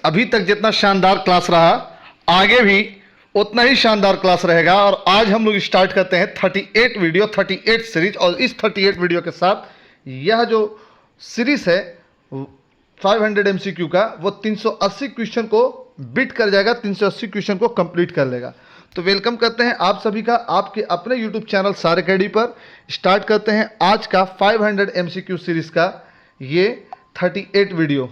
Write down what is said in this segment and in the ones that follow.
अभी तक जितना शानदार क्लास रहा आगे भी उतना ही शानदार क्लास रहेगा। और आज हम लोग स्टार्ट करते हैं 38 वीडियो 38 सीरीज। और इस 38 वीडियो के साथ यह जो सीरीज है 500 एमसीक्यू का, वो 380 क्वेश्चन को बिट कर जाएगा, 380 क्वेश्चन को कंप्लीट कर लेगा। तो वेलकम करते हैं आप सभी का आपके अपने यूट्यूब चैनल सार अकेडमी पर। स्टार्ट करते हैं आज का 500 एमसीक्यू सीरीज का ये 38 वीडियो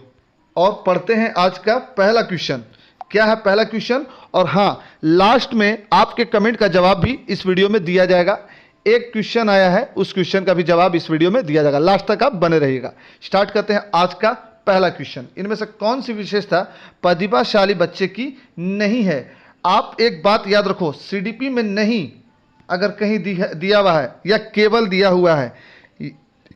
और पढ़ते हैं आज का पहला क्वेश्चन। क्या है पहला क्वेश्चन? और हाँ, लास्ट में आपके कमेंट का जवाब भी इस वीडियो में दिया जाएगा। एक क्वेश्चन आया है, उस क्वेश्चन का भी जवाब इस वीडियो में दिया जाएगा। लास्ट तक आप बने रहिएगा। स्टार्ट करते हैं आज का पहला क्वेश्चन। इनमें से कौन सी विशेषता प्रतिभाशाली बच्चे की नहीं है? आप एक बात याद रखो, सीडीपी में नहीं अगर कहीं दिया हुआ है या केवल दिया हुआ है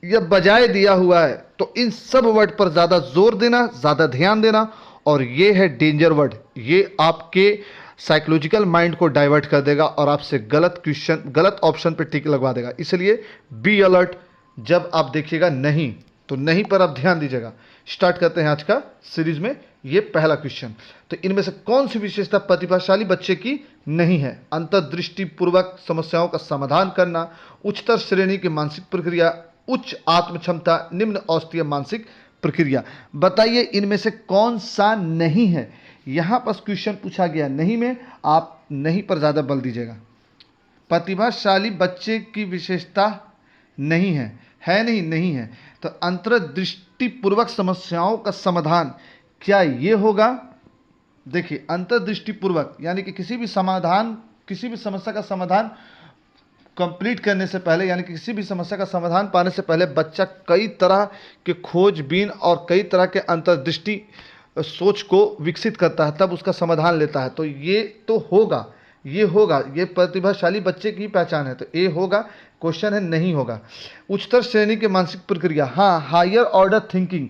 या बजाय दिया हुआ है तो इन सब वर्ड पर ज़्यादा जोर देना, ज़्यादा ध्यान देना। और ये है डेंजर वर्ड, ये आपके साइकोलॉजिकल माइंड को डाइवर्ट कर देगा और आपसे गलत ऑप्शन पे टिक लगवा देगा। इसलिए बी अलर्ट। जब आप देखिएगा नहीं तो नहीं पर आप ध्यान दीजिएगा। स्टार्ट करते हैं आज का सीरीज में ये पहला क्वेश्चन। तो इनमें से कौन सी विशेषता प्रतिभाशाली बच्चे की नहीं है? अंतर्दृष्टि पूर्वक समस्याओं का समाधान करना, उच्चतर श्रेणी की मानसिक प्रक्रिया, उच्च आत्म क्षमता, निम्न औस्तीय मानसिक प्रक्रिया। बताइए इनमें से कौन सा नहीं है? यहां पर क्वेश्चन पूछा गया नहीं में, आप नहीं पर ज्यादा बल दीजिएगा। प्रतिभाशाली बच्चे की विशेषता नहीं है, नहीं है। तो अंतर्दृष्टि पूर्वक समस्याओं का समाधान, क्या ये होगा? देखिए, अंतर्दृष्टि पूर्वक यानी कि किसी भी समस्या का समाधान कंप्लीट करने से पहले, यानी कि किसी भी समस्या का समाधान पाने से पहले बच्चा कई तरह के खोजबीन और कई तरह के अंतर्दृष्टि सोच को विकसित करता है, तब उसका समाधान लेता है। तो ये तो होगा, ये प्रतिभाशाली बच्चे की पहचान है। तो ये होगा। क्वेश्चन है नहीं होगा। उच्चतर श्रेणी के मानसिक प्रक्रिया, हाँ, हायर ऑर्डर थिंकिंग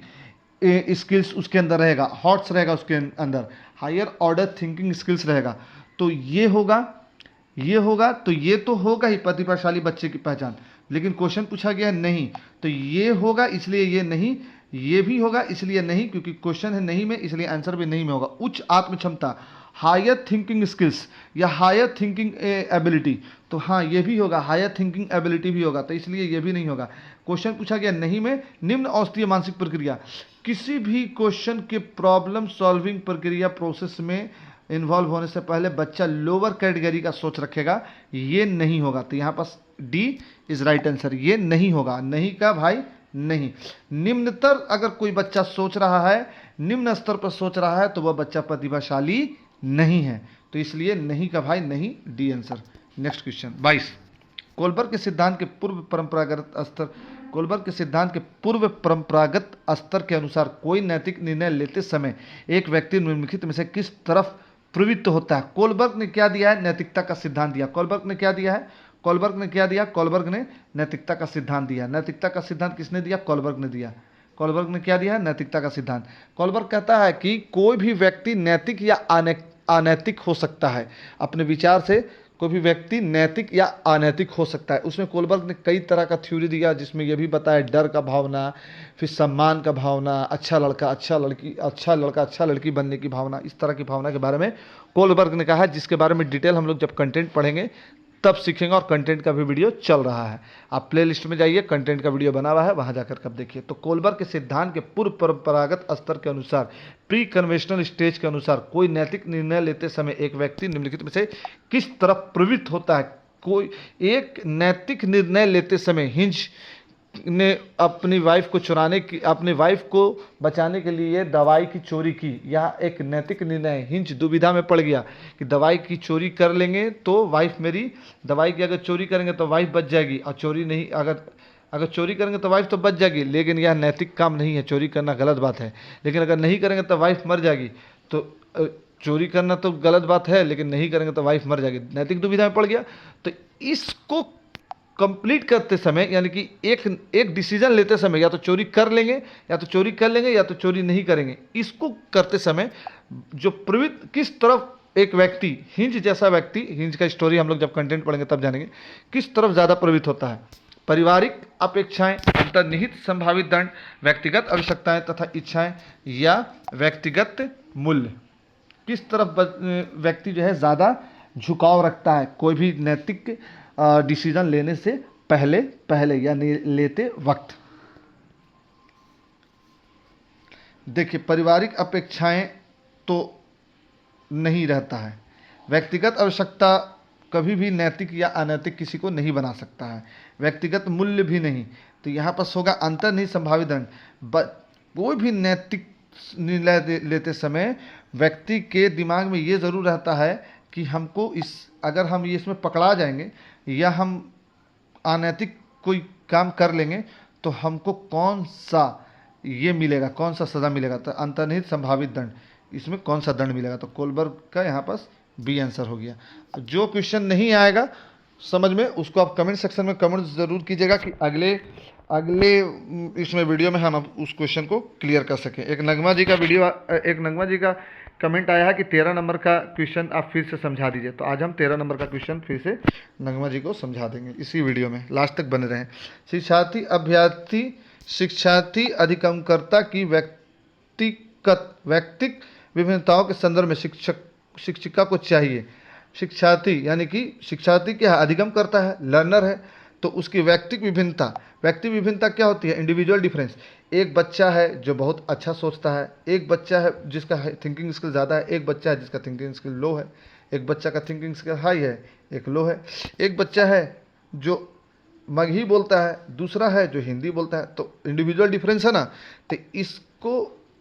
स्किल्स उसके अंदर रहेगा, हॉट्स रहेगा उसके अंदर, हायर ऑर्डर थिंकिंग स्किल्स रहेगा। तो ये होगा। तो ये तो होगा ही प्रतिभाशाली बच्चे की पहचान। लेकिन क्वेश्चन पूछा गया है नहीं, तो ये होगा इसलिए ये नहीं, ये भी होगा इसलिए नहीं, क्योंकि क्वेश्चन है नहीं में, इसलिए आंसर भी नहीं में होगा। उच्च आत्म क्षमता, हायर थिंकिंग स्किल्स या हायर थिंकिंग एबिलिटी, तो हाँ ये भी होगा, हायर थिंकिंग एबिलिटी भी होगा, तो इसलिए ये भी नहीं होगा। क्वेश्चन पूछा गया नहीं में, निम्न औस्तीय मानसिक प्रक्रिया, किसी भी क्वेश्चन के प्रॉब्लम सॉल्विंग प्रक्रिया प्रोसेस में इन्वॉल्व होने से पहले बच्चा लोअर कैटेगरी का सोच रखेगा, ये नहीं होगा। तो यहाँ पास डी इज राइट आंसर, ये नहीं होगा। नहीं का भाई नहीं। निम्नतर अगर कोई बच्चा सोच रहा है, निम्न स्तर पर सोच रहा है, तो वह बच्चा प्रतिभाशाली नहीं है। तो इसलिए नहीं का भाई नहीं, D answer. Next question 22। Kohlberg के सिद्धांत के पूर्व परंपरागत स्तर के अनुसार कोई नैतिक निर्णय लेते समय एक व्यक्ति निम्नलिखित में से किस तरफ प्रवृत्त होता है? कोलबर्ग ने क्या दिया है? नैतिकता का सिद्धांत दिया। कोलबर्ग ने क्या दिया? नैतिकता का सिद्धांत दिया। नैतिकता का सिद्धांत किसने दिया? कोलबर्ग ने दिया। कोलबर्ग ने क्या दिया है? नैतिकता का सिद्धांत। कोलबर्ग कहता है कि कोई भी व्यक्ति नैतिक या अनैतिक हो सकता है। अपने विचार से कोई भी व्यक्ति नैतिक या अनैतिक हो सकता है। उसमें कोलबर्ग ने कई तरह का थ्योरी दिया, जिसमें यह भी बताया डर का भावना, फिर सम्मान का भावना, अच्छा लड़का अच्छा लड़की बनने की भावना, इस तरह की भावना के बारे में कोलबर्ग ने कहा, जिसके बारे में डिटेल हम लोग जब कंटेंट पढ़ेंगे तब सीखेंगे। और कंटेंट का भी वीडियो चल रहा है, आप प्ले लिस्ट में जाइए, कंटेंट का वीडियो बना हुआ है, वहां जाकर कब देखिए। तो कोलबर्ग के सिद्धांत के पूर्व परंपरागत स्तर के अनुसार, प्री कन्वेंशनल स्टेज के अनुसार, कोई नैतिक निर्णय लेते समय एक व्यक्ति निम्नलिखित में से किस तरफ प्रवृत्त होता है? कोई एक नैतिक निर्णय लेते समय हिंज ने अपनी वाइफ को बचाने के लिए दवाई की चोरी की। यह एक नैतिक निर्णय। हिंज दुविधा में पड़ गया कि दवाई की चोरी कर लेंगे तो वाइफ मेरी, दवाई की अगर चोरी करेंगे तो वाइफ बच जाएगी, और चोरी नहीं, अगर चोरी करेंगे तो वाइफ तो बच जाएगी, लेकिन यह नैतिक काम नहीं है, चोरी करना गलत बात है। लेकिन अगर नहीं करेंगे तो वाइफ मर जाएगी। तो चोरी करना तो गलत बात है, लेकिन नहीं करेंगे तो वाइफ मर जाएगी। नैतिक दुविधा में पड़ गया। तो इसको कंप्लीट करते समय, यानी कि एक डिसीजन लेते समय, या तो चोरी कर लेंगे या तो चोरी नहीं करेंगे। इसको करते समय जो प्रवृत्ति किस तरफ एक व्यक्ति, हिंज जैसा व्यक्ति, हिंज का स्टोरी हम लोग जब कंटेंट पढ़ेंगे तब जानेंगे, किस तरफ ज़्यादा प्रवृत्त होता है? पारिवारिक अपेक्षाएं, अंतर्निहित संभावित दंड, व्यक्तिगत आवश्यकताएं तथा इच्छाएं, या व्यक्तिगत मूल्य, किस तरफ व्यक्ति जो है ज़्यादा झुकाव रखता है कोई भी नैतिक डिसीजन लेने से पहले या लेते वक्त। देखिए, पारिवारिक अपेक्षाएं तो नहीं रहता है, व्यक्तिगत आवश्यकता कभी भी नैतिक या अनैतिक किसी को नहीं बना सकता है, व्यक्तिगत मूल्य भी नहीं। तो यहाँ पर होगा अंतर्निहित संभावित दंड। कोई भी नैतिक निर्णय लेते समय व्यक्ति के दिमाग में ये ज़रूर रहता है कि हमको अगर हम ये इसमें पकड़ा जाएंगे या हम अनैतिक कोई काम कर लेंगे तो हमको कौन सा ये मिलेगा, कौन सा सज़ा मिलेगा। तो अंतर्निहित संभावित दंड, इसमें कौन सा दंड मिलेगा, तो कोलबर्ग का यहाँ पास बी आंसर हो गया। जो क्वेश्चन नहीं आएगा समझ में उसको आप कमेंट सेक्शन में कमेंट ज़रूर कीजिएगा कि अगले इसमें वीडियो में हम उस क्वेश्चन को क्लियर कर सकें। एक नगमा जी का कमेंट आया है कि 13 नंबर का क्वेश्चन आप फिर से समझा दीजिए। तो आज हम 13 नंबर का क्वेश्चन फिर से नगमा जी को समझा देंगे इसी वीडियो में, लास्ट तक बने रहें। शिक्षार्थी अधिगमकर्ता की व्यक्तिक विभिन्नताओं के संदर्भ में शिक्षिका को चाहिए। शिक्षार्थी यानी कि शिक्षार्थी क्या है, अधिगम करता है, लर्नर है, तो उसकी व्यक्तिक विभिन्नता क्या होती है, इंडिविजुअल डिफरेंस। एक बच्चा है जो बहुत अच्छा सोचता है, एक बच्चा है जिसका थिंकिंग स्किल ज़्यादा है, एक बच्चा है जिसका थिंकिंग स्किल लो है, एक बच्चा का थिंकिंग स्किल हाई है, एक लो है, एक बच्चा है जो मगही बोलता है, दूसरा है जो हिंदी बोलता है। तो इंडिविजुअल डिफरेंस है ना। तो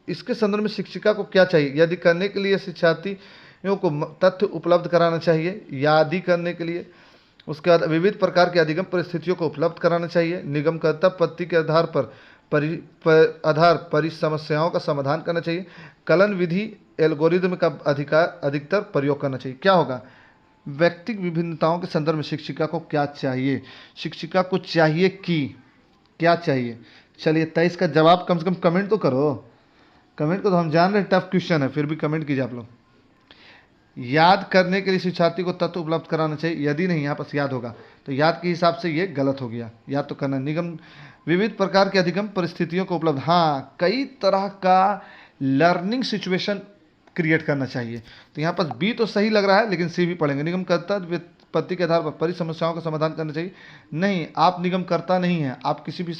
इसके संदर्भ में शिक्षिका को क्या चाहिए, यदि करने के लिए शिक्षार्थियों को तथ्य उपलब्ध कराना चाहिए, याद ही करने के लिए। उसके बाद विविध प्रकार के अधिगम परिस्थितियों को उपलब्ध कराना चाहिए। निगमकर्ता पद्धति के आधार पर समस्याओं का समाधान करना चाहिए। कलन विधि एल्गोरिदम का अधिकतर प्रयोग करना चाहिए। क्या होगा, व्यक्तिक विभिन्नताओं के संदर्भ में शिक्षिका को क्या चाहिए, शिक्षिका को चाहिए कि क्या चाहिए। चलिए 23 का जवाब कम से कम कमेंट तो करो। कमेंट को तो हम जान रहे हैं टफ क्वेश्चन है, फिर भी कमेंट कीजिए आप लोग। याद करने के लिए शिक्षार्थी को तत्व उपलब्ध कराना चाहिए, यदि नहीं यहाँ पर याद होगा तो याद के हिसाब से ये गलत हो गया, याद तो करना। विविध प्रकार के अधिगम परिस्थितियों को उपलब्ध, हाँ, कई तरह का लर्निंग सिचुएशन क्रिएट करना चाहिए। तो यहाँ पर बी तो सही लग रहा है लेकिन सी भी पढ़ेंगे। निगमकर्ता व्युत्पत्ति के आधार पर समस्याओं का समाधान करना चाहिए। नहीं, आप निगमकर्ता नहीं हैं, आप किसी भी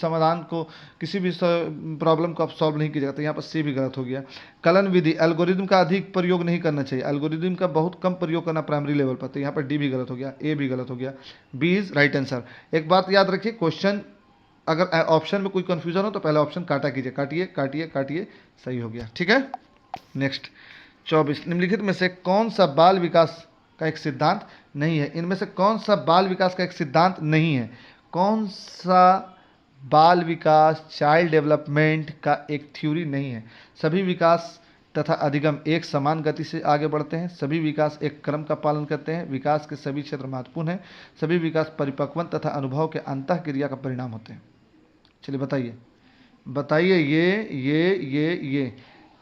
प्रॉब्लम को आप सॉल्व नहीं कीजिएगा। तो यहाँ पर सी भी गलत हो गया। कलन विधि एल्गोरिदम का अधिक प्रयोग नहीं करना चाहिए, एल्गोरिदम का बहुत कम प्रयोग करना प्राइमरी लेवल पर। तो यहाँ पर डी भी गलत हो गया, ए भी गलत हो गया, बी इज राइट आंसर। एक बात याद रखिए, क्वेश्चन अगर ऑप्शन में कोई कंफ्यूजन हो तो पहले ऑप्शन काटा कीजिए, काटिए, सही हो गया। ठीक है, नेक्स्ट 24, निम्नलिखित में से कौन सा बाल विकास का एक सिद्धांत नहीं है। इनमें से कौन सा बाल विकास का एक सिद्धांत नहीं है, कौन सा बाल विकास चाइल्ड डेवलपमेंट का एक थ्योरी नहीं है। सभी विकास तथा अधिगम एक समान गति से आगे बढ़ते हैं, सभी विकास एक क्रम का पालन करते हैं, विकास के सभी क्षेत्र महत्वपूर्ण हैं, सभी विकास परिपक्वन तथा अनुभव के अंतःक्रिया का परिणाम होते हैं। चलिए बताइए ये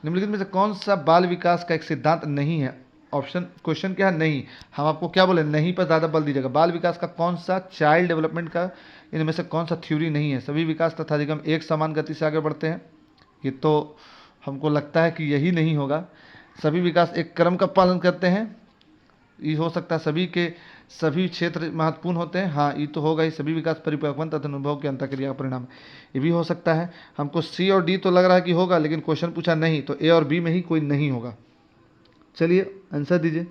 निम्नलिखित में से कौन सा बाल विकास का एक सिद्धांत नहीं है। ऑप्शन क्वेश्चन क्या है, नहीं। हम आपको क्या बोले, नहीं पर ज़्यादा बल दीजिएगा। बाल विकास का कौन सा, चाइल्ड डेवलपमेंट का इनमें से कौन सा थ्योरी नहीं है। सभी विकास तथा अधिगम एक समान गति से आगे बढ़ते हैं, ये तो हमको लगता है कि यही नहीं होगा। सभी विकास एक क्रम का पालन करते हैं, ये हो सकता है। सभी क्षेत्र महत्वपूर्ण होते हैं, हाँ ये तो होगा ही। सभी विकास परिपक्वन तथा अनुभव के अंतःक्रिया का परिणाम, ये भी हो सकता है। हमको सी और डी तो लग रहा है कि होगा, लेकिन क्वेश्चन पूछा नहीं, तो ए और बी में ही कोई नहीं होगा। चलिए आंसर दीजिए,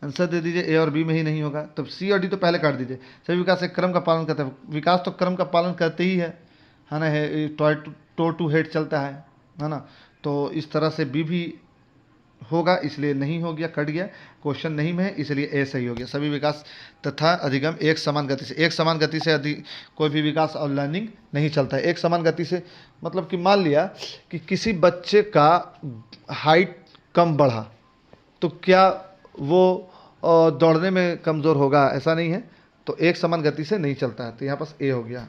आंसर दे दीजिए, ए और बी में ही नहीं होगा। तब सी और डी तो पहले काट दीजिए। सभी विकास एक क्रम का पालन करते हैं, विकास तो क्रम का पालन करते ही है ना, है टो टू हेड चलता है ना। तो इस तरह से बी भी होगा, इसलिए नहीं हो गया, कट गया। क्वेश्चन नहीं में है इसलिए ए सही हो गया। सभी विकास तथा अधिगम एक समान गति से कोई भी विकास और लर्निंग नहीं चलता है। एक समान गति से मतलब कि मान लिया कि किसी बच्चे का हाइट कम बढ़ा तो क्या वो दौड़ने में कमज़ोर होगा, ऐसा नहीं है। तो एक समान गति से नहीं चलता है, तो यहाँ पास ए हो गया।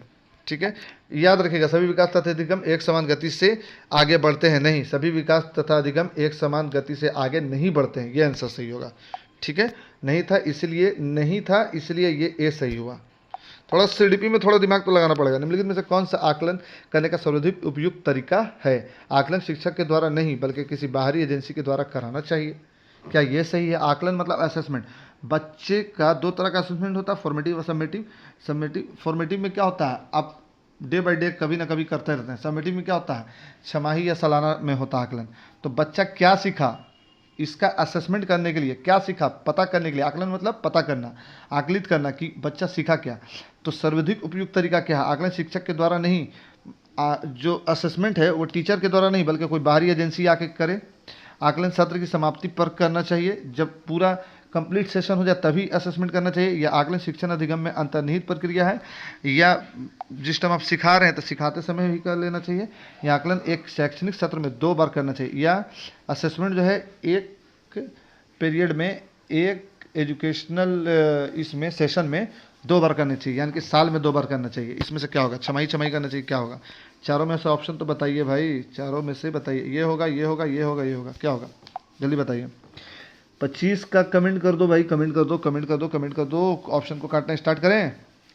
ठीक है, याद रखिएगा, सभी विकास तथा अधिगम एक समान गति से आगे बढ़ते हैं, नहीं, सभी विकास तथा अधिगम एक समान गति से आगे नहीं बढ़ते हैं, ये आंसर सही होगा। ठीक है, नहीं था इसलिए ये ए सही हुआ। थोड़ा सीडीपी में थोड़ा दिमाग तो लगाना पड़ेगा। निम्नलिखित में से कौन सा आकलन करने का सर्वाधिक उपयुक्त तरीका है? आकलन शिक्षक के द्वारा नहीं बल्कि किसी बाहरी एजेंसी के द्वारा कराना चाहिए। क्या ये सही है? आकलन मतलब असेसमेंट। बच्चे का दो तरह का असेसमेंट होता है, फॉर्मेटिव और समेटिव। फॉर्मेटिव में क्या होता है, आप डे बाय डे कभी ना कभी करते रहते हैं। समेटिव में क्या होता है, छमाही या सालाना में होता है आकलन। तो बच्चा क्या सीखा, इसका असेसमेंट करने के लिए क्या सीखा, पता करने के लिए। आकलन मतलब पता करना, आकलित करना कि बच्चा सीखा क्या। तो सर्वाधिक उपयुक्त तरीका क्या है? आकलन शिक्षक के द्वारा नहीं, जो असेसमेंट है वो टीचर के द्वारा नहीं बल्कि कोई बाहरी एजेंसी आके करे। आकलन सत्र की समाप्ति पर करना चाहिए, जब पूरा कंप्लीट सेशन हो जाए तभी असेसमेंट करना चाहिए। या आकलन शिक्षण अधिगम में अंतर्निहित प्रक्रिया है, या जिस टाइम आप सिखा रहे हैं तो सिखाते समय भी कर लेना चाहिए। या आकलन एक शैक्षणिक सत्र में 2 बार करना चाहिए। या असेसमेंट जो है एक पीरियड में, एक एजुकेशनल इसमें सेशन में 2 बार करनी चाहिए, यानी कि साल में 2 बार करना चाहिए। इसमें से क्या होगा, छमाही करना चाहिए, क्या होगा? चारों में से ऑप्शन तो बताइए भाई, चारों में से बताइए। ये होगा, ये होगा, ये होगा, ये होगा, क्या होगा? जल्दी बताइए। 25 का कमेंट कर दो भाई, कमेंट कर दो, कमेंट कर दो, कमेंट कर दो। ऑप्शन को काटना स्टार्ट करें।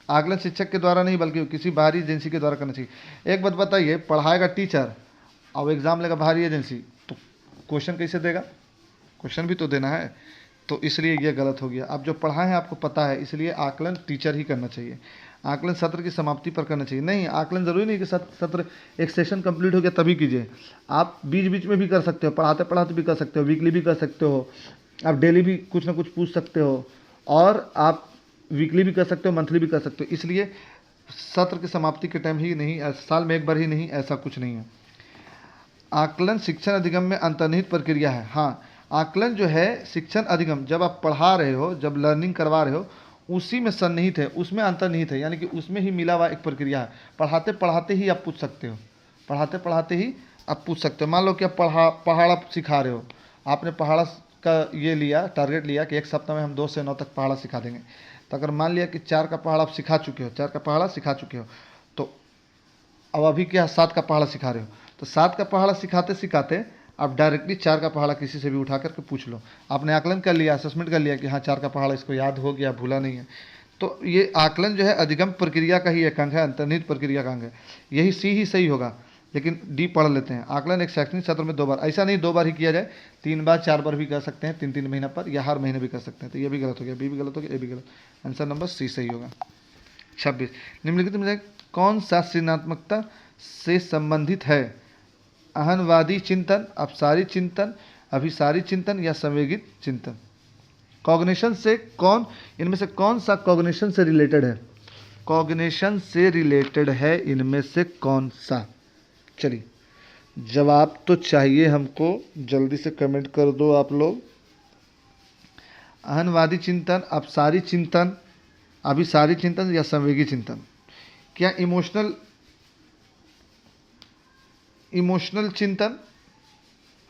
आकलन शिक्षक के द्वारा नहीं बल्कि किसी बाहरी एजेंसी के द्वारा करना चाहिए। एक बात बताइए, पढ़ाएगा टीचर और एग्जाम लेगा बाहरी एजेंसी, तो क्वेश्चन कैसे देगा? क्वेश्चन भी तो देना है, तो इसलिए ये गलत हो गया। अब जो पढ़ाए हैं आपको पता है, इसलिए आकलन टीचर ही करना चाहिए। आकलन सत्र की समाप्ति पर करना चाहिए। नहीं, आकलन ज़रूरी नहीं कि सत्र एक सेशन कंप्लीट हो गया तभी कीजिए। आप बीच बीच में भी कर सकते हो, पढ़ाते पढ़ाते भी कर सकते हो, वीकली भी कर सकते हो, आप डेली भी कुछ ना कुछ पूछ सकते हो, और आप वीकली भी कर सकते हो, मंथली भी कर सकते हो। इसलिए सत्र की समाप्ति के टाइम ही नहीं, साल में एक बार ही नहीं, ऐसा कुछ नहीं है। आकलन शिक्षण अधिगम में अंतर्निहित प्रक्रिया है। हाँ, आकलन जो है शिक्षण अधिगम, जब आप पढ़ा रहे हो, जब लर्निंग करवा रहे हो, उसी में सन्निहित है, उसमें अंतर्निहित है, यानी कि उसमें ही मिला हुआ एक प्रक्रिया है। पढ़ाते पढ़ाते ही आप पूछ सकते हो, पढ़ाते पढ़ाते ही आप पूछ सकते हो। मान लो कि आप पहाड़ा सिखा रहे हो, आपने पहाड़ा का ये लिया, टारगेट लिया कि एक सप्ताह में हम 2 से 9 तक पहाड़ा सिखा देंगे। तो अगर मान लिया कि 4 का पहाड़ा आप सिखा चुके हो, 4 का पहाड़ा सिखा चुके हो, तो अब अभी क्या 7 का पहाड़ा सिखा रहे हो, तो 7 का पहाड़ा सिखाते सिखाते आप डायरेक्टली 4 का पहाड़ा किसी से भी उठा करके पूछ लो। आपने आकलन कर लिया, असेसमेंट कर लिया कि हाँ 4 का पहाड़ा इसको याद हो गया, भूला नहीं है। तो ये आकलन जो है अधिगम प्रक्रिया का ही एक अंग है, अंतर्निहित प्रक्रिया का अंग है। यही सी ही सही होगा, लेकिन डी पढ़ लेते हैं। आकलन एक शैक्षणिक सत्र में 2 बार, ऐसा नहीं 2 बार ही किया जाए, 3 बार 4 बार भी कर सकते हैं, 3-3 महीना पर, या हर महीने भी कर सकते हैं। तो ये भी गलत हो गया, बी भी गलत हो गया, ए भी गलत। आंसर नंबर सी सही होगा। 26, निम्नलिखित में कौन सा सृजनात्मकता से संबंधित है? आहनवादी चिंतन, अपसारी चिंतन, अभिसारी चिंतन, या संवेगित चिंतन। कॉग्निशन से कौन, इनमें से कौन सा कॉग्निशन से रिलेटेड है? कॉग्निशन से रिलेटेड है इनमें से कौन सा? चलिए, जवाब तो चाहिए हमको, जल्दी से कमेंट कर दो आप लोग। आहनवादी चिंतन, अपसारी चिंतन, अभिसारी चिंतन, या संवेगी चिंतन। क्या इमोशनल चिंतन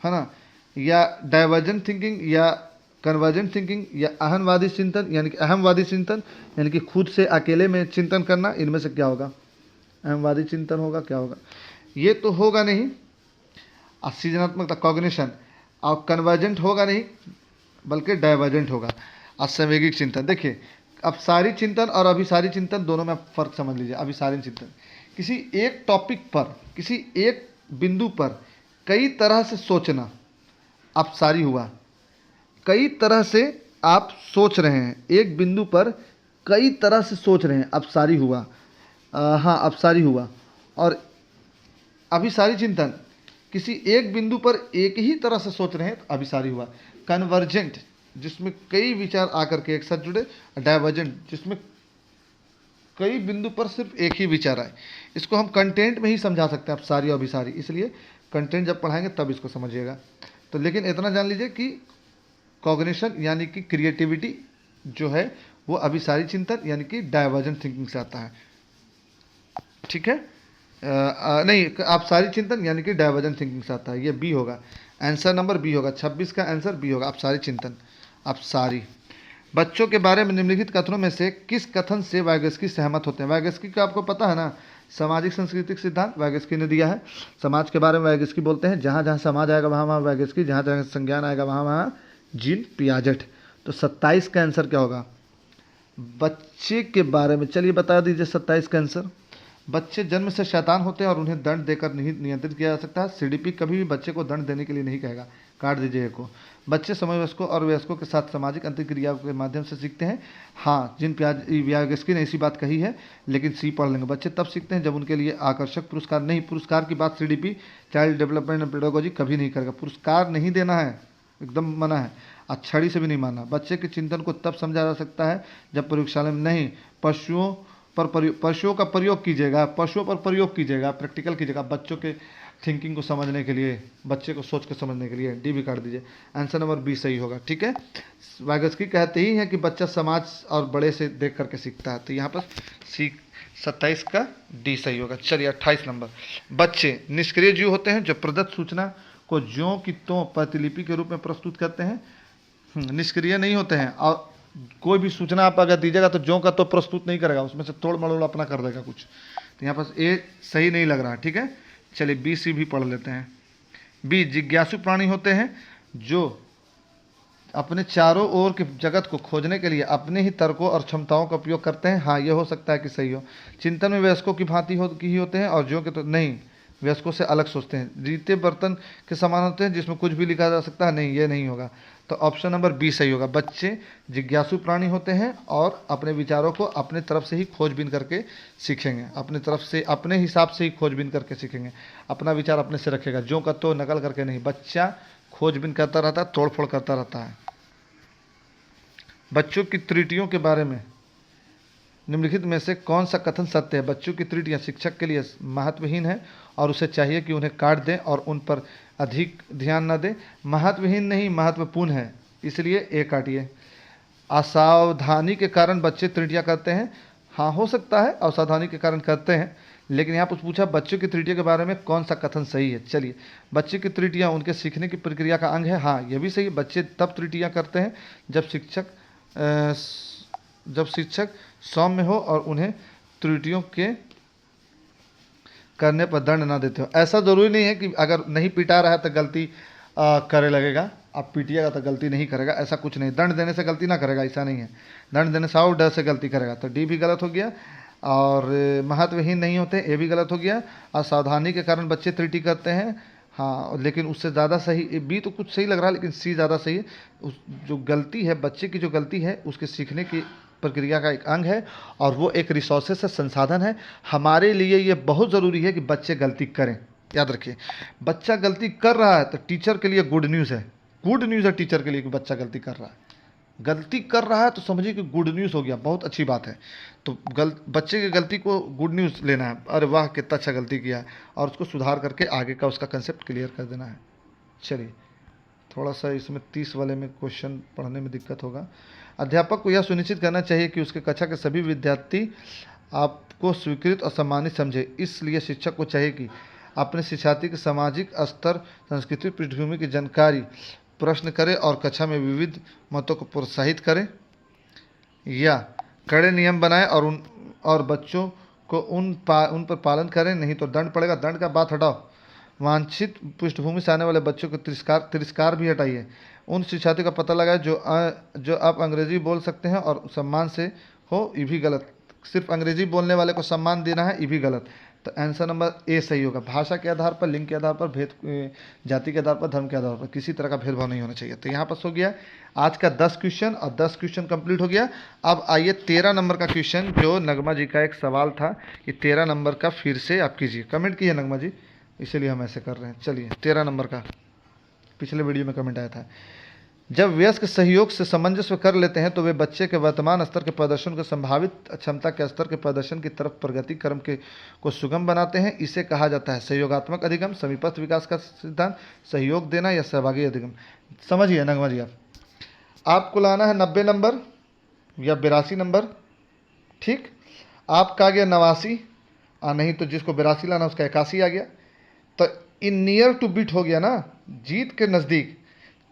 है ना, या डाइवर्जेंट थिंकिंग, या कन्वर्जेंट थिंकिंग, या आहनवादी चिंतन यानी कि अहमवादी चिंतन, यानी कि खुद से अकेले में चिंतन करना, इनमें से क्या होगा? अहमवादी चिंतन होगा, क्या होगा? ये तो होगा नहीं, सृजनात्मकता कॉग्निशन, और कन्वर्जेंट होगा नहीं बल्कि डाइवर्जेंट होगा। असंवेगिक चिंतन, देखिए अब सारी चिंतन और अभिसारी चिंतन दोनों में फ़र्क समझ लीजिए। अभिसारी चिंतन किसी एक टॉपिक पर, किसी एक बिंदु पर कई तरह से सोचना, अपसारी हुआ। कई तरह से आप सोच रहे हैं, एक बिंदु पर कई तरह से सोच रहे हैं, अपसारी हुआ। हाँ, अपसारी हुआ। और अभिसारी चिंतन किसी एक बिंदु पर एक ही तरह से सोच रहे हैं, तो अभिसारी हुआ। कन्वर्जेंट जिसमें कई विचार आकर के एक साथ जुड़े, डाइवर्जेंट जिसमें कई बिंदु पर सिर्फ एक ही विचार आए। इसको हम कंटेंट में ही समझा सकते हैं, अपसारी और अभिसारी, इसलिए कंटेंट जब पढ़ाएंगे तब इसको समझिएगा। तो लेकिन इतना जान लीजिए कि कॉग्निशन यानी कि क्रिएटिविटी जो है वो अभिसारी चिंतन यानी कि डाइवर्जेंट थिंकिंग से आता है, ठीक है। नहीं, अपसारी चिंतन यानी कि डाइवर्जेंट थिंकिंग से आता है। ये बी होगा, आंसर नंबर बी होगा। 26 का आंसर बी होगा, अपसारी चिंतन, अपसारी। बच्चों के बारे में निम्नलिखित कथनों में से किस कथन से वाइगोत्स्की सहमत होते हैं? वाइगोत्स्की का आपको पता है ना, सामाजिक सांस्कृतिक सिद्धांत वाइगोत्स्की ने दिया है। समाज के बारे में वाइगोत्स्की बोलते हैं, जहाँ जहाँ समाज आएगा वहाँ वहाँ वाइगोत्स्की, जहाँ जहाँ संज्ञान आएगा वहाँ वहाँ जीन पियाजेट। तो 27 का आंसर क्या होगा? बच्चे के बारे में चलिए बता दीजिए 27 का आंसर। बच्चे जन्म से शैतान होते हैं और उन्हें दंड देकर नहीं नियंत्रित किया जा सकता है। सीडीपी कभी भी बच्चे को दंड देने के लिए नहीं कहेगा। काट दीजिए एक को। बच्चे समवयस्कों और वयस्कों के साथ सामाजिक अंतर्क्रिया के माध्यम से सीखते हैं। हाँ, जिन व्यागस्की ने ऐसी बात कही है, लेकिन सी पढ़ लेंगे। बच्चे तब सीखते हैं जब उनके लिए आकर्षक पुरस्कार नहीं। पुरस्कार की बात CDP child development and pedagogy कभी नहीं करेगा। पुरस्कार नहीं देना है, एकदम मना है। छड़ी से भी नहीं मानना। बच्चे के चिंतन को तब समझा जा सकता है जब प्रयोगशाला में नहीं, पशुओं का प्रयोग कीजिएगा। पशुओं पर प्रयोग कीजिएगा, प्रैक्टिकल कीजिएगा। बच्चों के थिंकिंग को समझने के लिए, बच्चे को सोच के समझने के लिए। डी भी काट दीजिए। आंसर नंबर बी सही होगा। ठीक है, वाइगस्की कहते ही है कि बच्चा समाज और बड़े से देख करके सीखता है। तो यहाँ पर सी 27 का डी सही होगा। चलिए 28 नंबर। बच्चे निष्क्रिय जीव होते हैं जो प्रदत्त सूचना को ज्यों की त्यों प्रतिलिपि के रूप में प्रस्तुत करते हैं। निष्क्रिय नहीं होते हैं, और कोई भी सूचना आप अगर दीजिएगा तो ज्यों का तो प्रस्तुत नहीं करेगा, उसमें से तोड़ मड़ोड़ अपना कर देगा कुछ। तो यहाँ पर ए सही नहीं लग रहा। ठीक है, चलिए बी सी भी पढ़ लेते हैं। बी जिज्ञासु प्राणी होते हैं जो अपने चारों ओर के जगत को खोजने के लिए अपने ही तर्कों और क्षमताओं का उपयोग करते हैं। हाँ, ये हो सकता है कि सही हो। चिंतन में वयस्कों की भांति ही होते हैं और ज्यों के तो नहीं, वयस्कों से अलग सोचते हैं। रीते बर्तन के समान होते हैं जिसमें कुछ भी लिखा जा सकता है। नहीं, ये नहीं होगा। तो ऑप्शन नंबर बी सही होगा। बच्चे जिज्ञासु प्राणी होते हैं और अपने विचारों को अपने तरफ से ही खोजबीन करके सीखेंगे। अपने तरफ से, अपने हिसाब से ही खोजबीन करके सीखेंगे। अपना विचार अपने से रखेगा, ज्यों का तो नकल करके नहीं। बच्चा खोजबीन करता रहता है, तोड़फोड़ करता रहता है। बच्चों की त्रुटियों के बारे में निम्नलिखित में से कौन सा कथन सत्य है? बच्चों की त्रुटियां शिक्षक के लिए महत्वहीन है और उसे चाहिए कि उन्हें काट दें और उन पर अधिक ध्यान न दें। महत्वहीन नहीं, महत्वपूर्ण है, इसलिए ए काटिए। असावधानी के कारण बच्चे त्रुटियां करते हैं। हाँ, हो सकता है असावधानी के कारण करते हैं, लेकिन यहाँ पर पूछा बच्चों की त्रुटियों के बारे में कौन सा कथन सही है। चलिए, बच्चे की त्रुटियां उनके सीखने की प्रक्रिया का अंग है। हाँ, ये भी सही है। बच्चे तब त्रुटियां करते हैं जब शिक्षक सौम्य हो और उन्हें त्रुटियों के करने पर दंड ना देते हो। ऐसा ज़रूरी नहीं है कि अगर नहीं पिटा रहा है तो गलती करे लगेगा। आप पीटिएगा तो गलती नहीं करेगा, ऐसा कुछ नहीं। दंड देने से गलती ना करेगा, ऐसा नहीं है। दंड देने से और डर से गलती करेगा। तो डी भी गलत हो गया। और महत्वहीन नहीं होते, ये भी गलत हो गया। असावधानी के कारण बच्चे त्रुटि करते हैं। हाँ, लेकिन उससे ज़्यादा सही बी तो कुछ सही लग रहा है, लेकिन सी ज़्यादा सही है। जो गलती है, बच्चे की जो गलती है, उसके सीखने की प्रक्रिया का एक अंग है और वो एक रिसोर्सेस है, संसाधन है। हमारे लिए ये बहुत ज़रूरी है कि बच्चे गलती करें। याद रखिए, बच्चा गलती कर रहा है तो टीचर के लिए गुड न्यूज़ है। गुड न्यूज़ है टीचर के लिए कि बच्चा गलती कर रहा है। गलती कर रहा है तो समझिए कि गुड न्यूज़ हो गया, बहुत अच्छी बात है। तो बच्चे की गलती को गुड न्यूज़ लेना है। अरे वाह, कितना अच्छा गलती किया है, और उसको सुधार करके आगे का उसका कंसेप्ट क्लियर कर देना है। चलिए, थोड़ा सा इसमें 30 वाले में क्वेश्चन पढ़ने में दिक्कत होगा। अध्यापक को यह सुनिश्चित करना चाहिए कि उसके कक्षा के सभी विद्यार्थी आपको स्वीकृत और सम्मानित समझे। इसलिए शिक्षक को चाहिए कि अपने शिक्षार्थी के सामाजिक स्तर, संस्कृति, पृष्ठभूमि की जानकारी प्रश्न करे और कक्षा में विविध मतों को प्रोत्साहित करे, या कड़े नियम बनाए और बच्चों को उन पर पालन करें, नहीं तो दंड पड़ेगा। दंड का बात हटाओ। वांछित पृष्ठभूमि से आने वाले बच्चों को तिरस्कार भी हटाइए। उन शिक्षार्थियों का पता लगाए जो आप अंग्रेजी बोल सकते हैं और सम्मान से हो, ये भी गलत। सिर्फ अंग्रेजी बोलने वाले को सम्मान देना है, ये भी गलत। तो आंसर नंबर ए सही होगा। भाषा के आधार पर, लिंग के आधार पर, जाति के आधार पर, धर्म के आधार पर किसी तरह का भेदभाव नहीं होना चाहिए। तो यहाँ पर हो गया आज का 10 क्वेश्चन और 10 क्वेश्चन कंप्लीट हो गया। अब आइए 13 नंबर का क्वेश्चन, जो नगमा जी का एक सवाल था, कि 13 नंबर का फिर से आप कीजिए। कमेंट किए नगमा जी, इसीलिए हम ऐसे कर रहे हैं। चलिए 13 नंबर का पिछले वीडियो में कमेंट आया था। जब वयस्क सहयोग से सामंजस्य कर लेते हैं तो वे बच्चे के वर्तमान स्तर के प्रदर्शन को संभावित क्षमता के स्तर के प्रदर्शन की तरफ प्रगति क्रम को सुगम बनाते हैं। इसे कहा जाता है सहयोगात्मक अधिगम, समीपस्थ विकास का सिद्धांत, सहयोग देना या सहभागी अधिगम। समझिए नगमा जी, आपको लाना है 90 नंबर या 82 नंबर। ठीक, आपका आ गया 89, नहीं तो जिसको 82 लाना उसका 81 आ गया। तो इन नियर टू बीट हो गया ना, जीत के नज़दीक।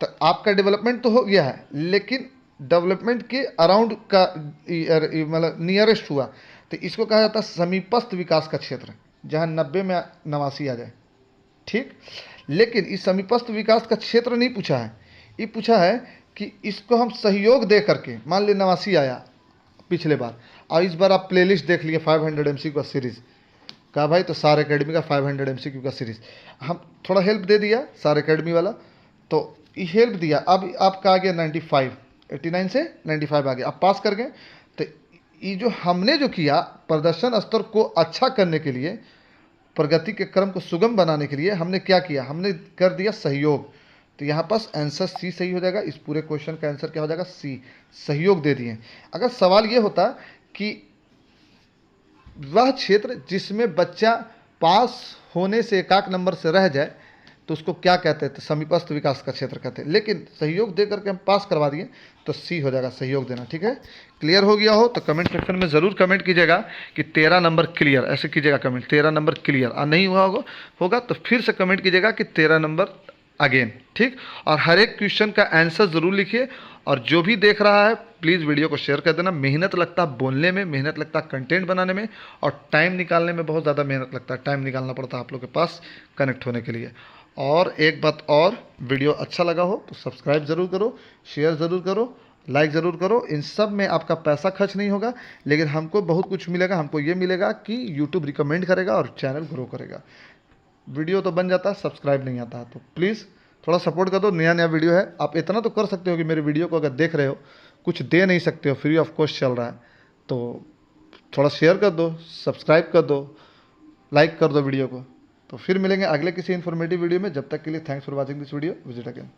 तो आपका डेवलपमेंट तो हो गया है, लेकिन डेवलपमेंट के अराउंड का मतलब नियरेस्ट हुआ। तो इसको कहा जाता है समीपस्थ विकास का क्षेत्र, जहाँ 90 में 89 आ जाए। ठीक, लेकिन इस समीपस्थ विकास का क्षेत्र नहीं पूछा है, ये पूछा है कि इसको हम सहयोग दे करके, मान ली 89 आया, पिछले बार। और इस बार आप प्लेलिस्ट देख लिए 500 MCQ का सीरीज़ का भाई, तो सार एकेडमी का 500 MCQ का सीरीज़ हम थोड़ा हेल्प दे दिया सार एकेडमी वाला, तो ये हेल्प दिया। अब आपका आ गया 95, 89 से 95 आ गया, आप पास कर गए। तो ये जो हमने जो किया प्रदर्शन स्तर को अच्छा करने के लिए, प्रगति के क्रम को सुगम बनाने के लिए हमने क्या किया, हमने कर दिया सहयोग। तो यहाँ पास आंसर सी सही हो जाएगा, इस पूरे क्वेश्चन का आंसर क्या हो जाएगा, सी, सहयोग दे दिए। अगर सवाल ये होता कि वह क्षेत्र जिसमें बच्चा पास होने से एकाक नंबर से रह जाए तो उसको क्या कहते हैं, तो समीपस्थ विकास का क्षेत्र कहते हैं, लेकिन सहयोग दे करके हम पास करवा दिए तो सी हो जाएगा, सहयोग देना। ठीक है, क्लियर हो गया हो तो कमेंट सेक्शन में ज़रूर कमेंट कीजिएगा कि 13 नंबर क्लियर, ऐसे कीजिएगा कमेंट 13 नंबर क्लियर, और नहीं हुआ होगा तो फिर से कमेंट कीजिएगा कि 13 नंबर अगेन। ठीक, और हर एक क्वेश्चन का आंसर ज़रूर लिखिए, और जो भी देख रहा है प्लीज़ वीडियो को शेयर कर देना। मेहनत लगता है बोलने में, मेहनत लगता है कंटेंट बनाने में, और टाइम निकालने में बहुत ज़्यादा मेहनत लगता है, टाइम निकालना पड़ता है आप लोग के पास कनेक्ट होने के लिए। और एक बात और, वीडियो अच्छा लगा हो तो सब्सक्राइब ज़रूर करो, शेयर ज़रूर करो, लाइक ज़रूर करो। इन सब में आपका पैसा खर्च नहीं होगा, लेकिन हमको बहुत कुछ मिलेगा। हमको ये मिलेगा कि यूट्यूब रिकमेंड करेगा और चैनल ग्रो करेगा। वीडियो तो बन जाता है, सब्सक्राइब नहीं आता है, तो प्लीज़ थोड़ा सपोर्ट कर दो। नया नया वीडियो है, आप इतना तो कर सकते हो कि मेरे वीडियो को अगर देख रहे हो, कुछ दे नहीं सकते हो, फ्री ऑफ कॉस्ट चल रहा है, तो थोड़ा शेयर कर दो, सब्सक्राइब कर दो, लाइक कर दो वीडियो को। तो फिर मिलेंगे अगले किसी इन्फॉर्मेटिव वीडियो में। जब तक के लिए thanks for watching this video, visit again.